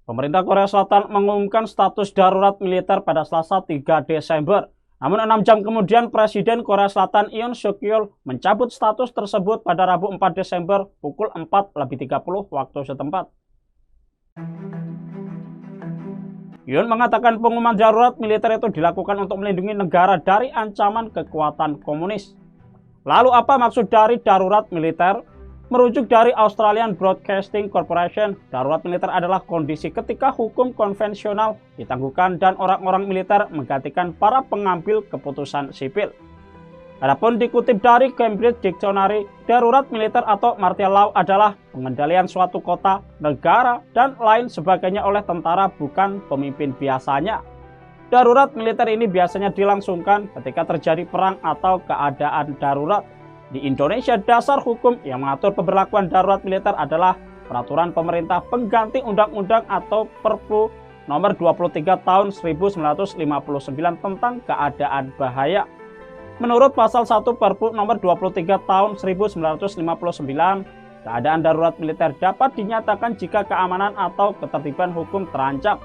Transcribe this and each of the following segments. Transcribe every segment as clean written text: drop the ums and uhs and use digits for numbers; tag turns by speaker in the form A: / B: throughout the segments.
A: Pemerintah Korea Selatan mengumumkan status darurat militer pada Selasa 3 Desember. Namun 6 jam kemudian Presiden Korea Selatan Yoon Suk Yeol mencabut status tersebut pada Rabu 4 Desember pukul 4.30 waktu setempat. Yoon mengatakan pengumuman darurat militer itu dilakukan untuk melindungi negara dari ancaman kekuatan komunis. Lalu apa maksud dari darurat militer? Merujuk dari Australian Broadcasting Corporation, darurat militer adalah kondisi ketika hukum konvensional ditangguhkan dan orang-orang militer menggantikan para pengambil keputusan sipil. Adapun dikutip dari Cambridge Dictionary, darurat militer atau martial law adalah pengendalian suatu kota, negara, dan lain sebagainya oleh tentara bukan pemimpin biasanya. Darurat militer ini biasanya dilangsungkan ketika terjadi perang atau keadaan darurat. Di Indonesia, dasar hukum yang mengatur pemberlakuan darurat militer adalah Peraturan Pemerintah Pengganti Undang-Undang atau Perpu Nomor 23 Tahun 1959 tentang keadaan bahaya. Menurut Pasal 1 Perpu Nomor 23 Tahun 1959, keadaan darurat militer dapat dinyatakan jika keamanan atau ketertiban hukum terancam.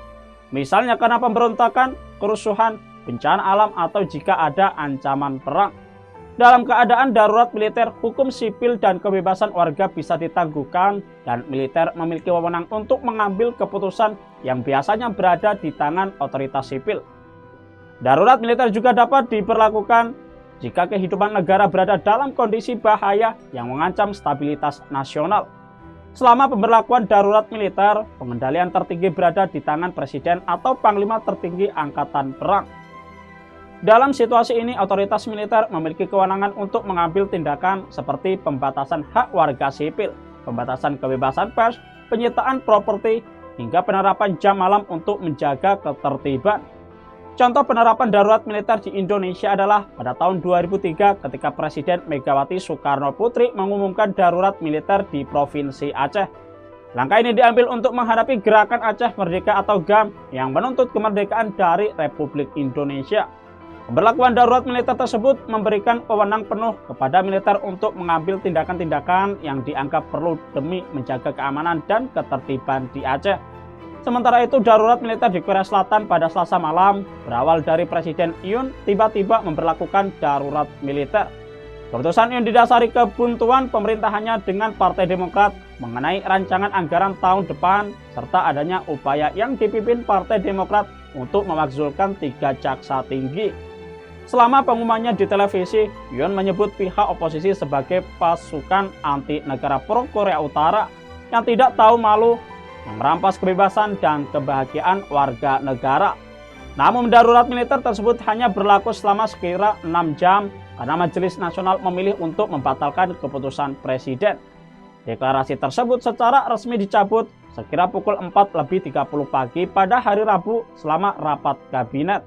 A: Misalnya karena pemberontakan, kerusuhan, bencana alam, atau jika ada ancaman perang. Dalam keadaan darurat militer, hukum sipil dan kebebasan warga bisa ditangguhkan dan militer memiliki wewenang untuk mengambil keputusan yang biasanya berada di tangan otoritas sipil. Darurat militer juga dapat diberlakukan jika kehidupan negara berada dalam kondisi bahaya yang mengancam stabilitas nasional. Selama pemberlakuan darurat militer, pengendalian tertinggi berada di tangan presiden atau panglima tertinggi angkatan perang. Dalam situasi ini, otoritas militer memiliki kewenangan untuk mengambil tindakan seperti pembatasan hak warga sipil, pembatasan kebebasan pers, penyitaan properti, hingga penerapan jam malam untuk menjaga ketertiban. Contoh penerapan darurat militer di Indonesia adalah pada tahun 2003 ketika Presiden Megawati Soekarno Putri mengumumkan darurat militer di Provinsi Aceh. Langkah ini diambil untuk menghadapi gerakan Aceh Merdeka atau GAM yang menuntut kemerdekaan dari Republik Indonesia. Pemberlakuan darurat militer tersebut memberikan wewenang penuh kepada militer untuk mengambil tindakan-tindakan yang dianggap perlu demi menjaga keamanan dan ketertiban di Aceh. Sementara itu, darurat militer di Korea Selatan pada Selasa malam berawal dari Presiden Yoon tiba-tiba memberlakukan darurat militer. Keputusan Yoon didasari kebuntuan pemerintahannya dengan Partai Demokrat mengenai rancangan anggaran tahun depan serta adanya upaya yang dipimpin Partai Demokrat untuk memakzulkan 3 jaksa tinggi. Selama pengumumannya di televisi, Yoon menyebut pihak oposisi sebagai pasukan anti negara pro Korea Utara yang tidak tahu malu, yang merampas kebebasan dan kebahagiaan warga negara. Namun darurat militer tersebut hanya berlaku selama sekira 6 jam karena Majelis Nasional memilih untuk membatalkan keputusan Presiden. Deklarasi tersebut secara resmi dicabut sekira pukul 4.30 pagi pada hari Rabu selama rapat kabinet.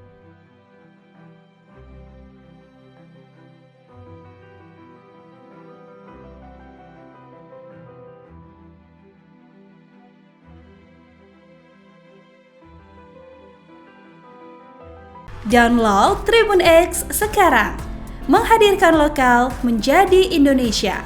B: Download Tribun X sekarang, menghadirkan lokal menjadi Indonesia.